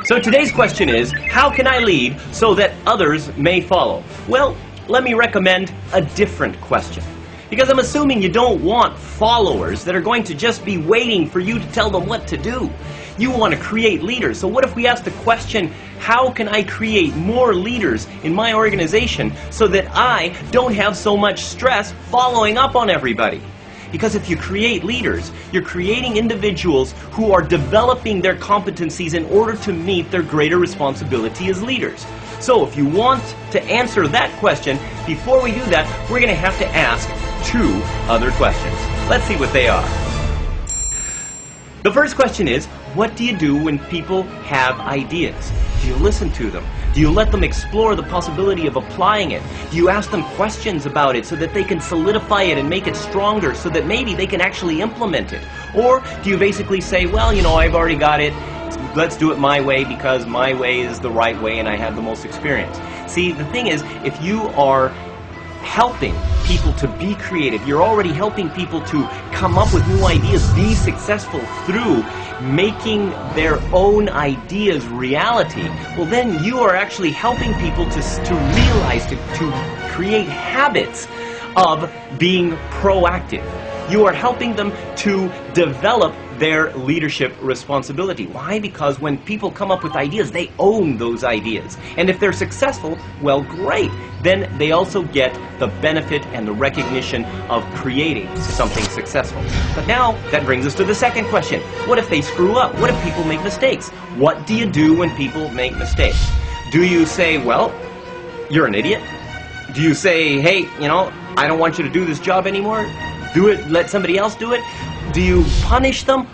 So today's question is, how can I lead so that others may follow? Well, let me recommend a different question. Because I'm assuming you don't want followers that are going to just be waiting for you to tell them what to do. You want to create leaders. So what if we ask the question, how can I create more leaders in my organization so that I don't have so much stress following up on everybody? Because if you create leaders, you're creating individuals who are developing their competencies in order to meet their greater responsibility as leaders. So if you want to answer that question, before we do that, we're going to have to ask two other questions. Let's see what they are. The first question is, what do you do when people have ideas? Do you listen to them? Do you let them explore the possibility of applying it? Do you ask them questions about it so that they can solidify it and make it stronger so that maybe they can actually implement it? Or do you basically say, well, you know, I've already got it. Let's do it my way because my way is the right way and I have the most experience. See, the thing is, if you are helping people to be creative, you're already helping people to come up with new ideas, be successful through making their own ideas reality, well then you are actually helping people to realize, to create habits of being proactive. You are helping them to develop their leadership responsibility. Why? Because when people come up with ideas, they own those ideas. And if they're successful, well, great. Then they also get the benefit and the recognition of creating something successful. But now, that brings us to the second question. What if they screw up? What if people make mistakes? What do you do when people make mistakes? Do you say, well, you're an idiot? Do you say, hey, you know, I don't want you to do this job anymore? Do it, let somebody else do it? Do you punish them?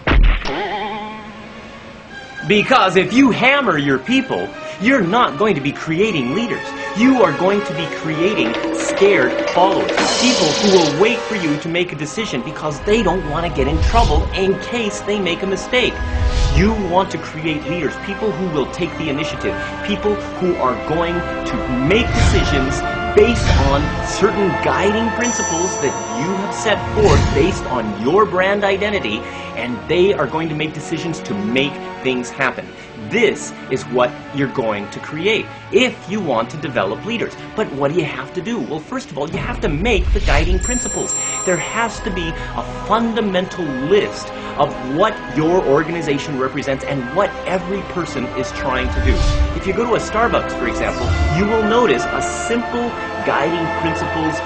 Because if you hammer your people, you're not going to be creating leaders. You are going to be creating scared followers. People who will wait for you to make a decision because they don't want to get in trouble in case they make a mistake. You want to create leaders, people who will take the initiative, people who are going to make decisions based on certain guiding principles that you have set forth based on your brand identity, and they are going to make decisions to make things happen. This is what you're going to create if you want to develop leaders. But what do you have to do? Well, first of all, you have to make the guiding principles. There has to be a fundamental list of what your organization represents and what every person is trying to do. If you go to a Starbucks, for example, you will notice a simple guiding principles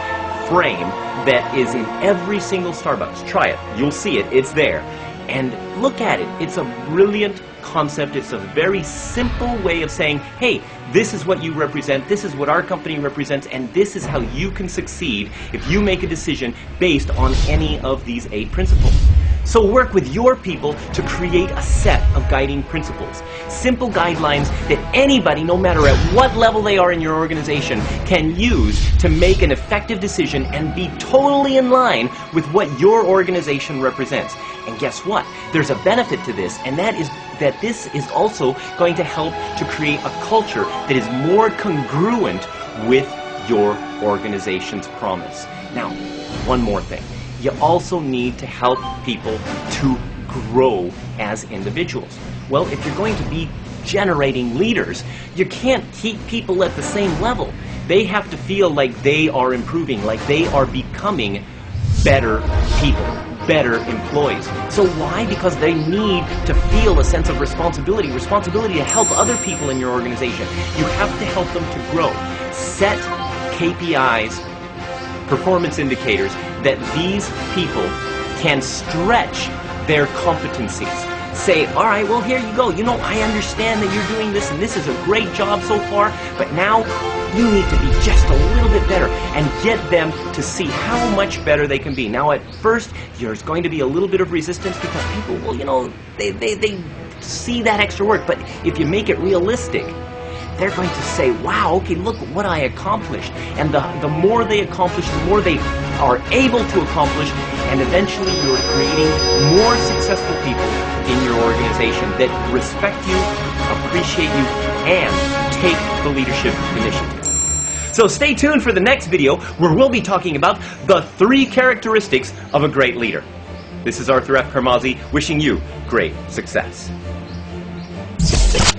frame that is in every single Starbucks. Try it. You'll see it. It's there. And look at it. It's a brilliant concept. It's a very simple way of saying, hey, this is what you represent, this is what our company represents, and this is how you can succeed if you make a decision based on any of these 8 principles. So work with your people to create a set of guiding principles. Simple guidelines that anybody, no matter at what level they are in your organization, can use to make an effective decision and be totally in line with what your organization represents. And guess what? There's a benefit to this, and that is that this is also going to help to create a culture that is more congruent with your organization's promise. Now, one more thing. You also need to help people to grow as individuals. Well, if you're going to be generating leaders, you can't keep people at the same level. They have to feel like they are improving, like they are becoming better people, better employees. So why? Because they need to feel a sense of responsibility to help other people in your organization. You have to help them to grow. Set KPIs, performance indicators, that these people can stretch their competencies. Say, all right, well, here you go. You know, I understand that you're doing this, and this is a great job so far, but now you need to be just a little bit better and get them to see how much better they can be. Now, at first, there's going to be a little bit of resistance because people, well, you know, they see that extra work, but if you make it realistic, they're going to say, wow, okay, look what I accomplished. And the more they accomplish, the more they are able to accomplish, and eventually you're creating more successful people in your organization that respect you, appreciate you, and take the leadership initiative. So stay tuned for the next video where we'll be talking about the 3 characteristics of a great leader. This is Arthur F. Carmazzi wishing you great success.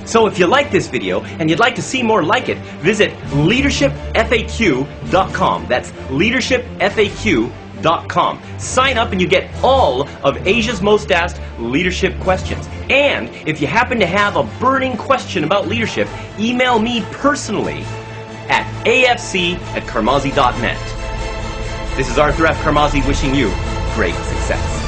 So if you like this video and you'd like to see more like it, visit leadershipfaq.com. That's leadershipfaq.com. Sign up and you get all of Asia's most asked leadership questions. And if you happen to have a burning question about leadership, email me personally at afc@carmazzi.net. This is Arthur F. Carmazzi wishing you great success.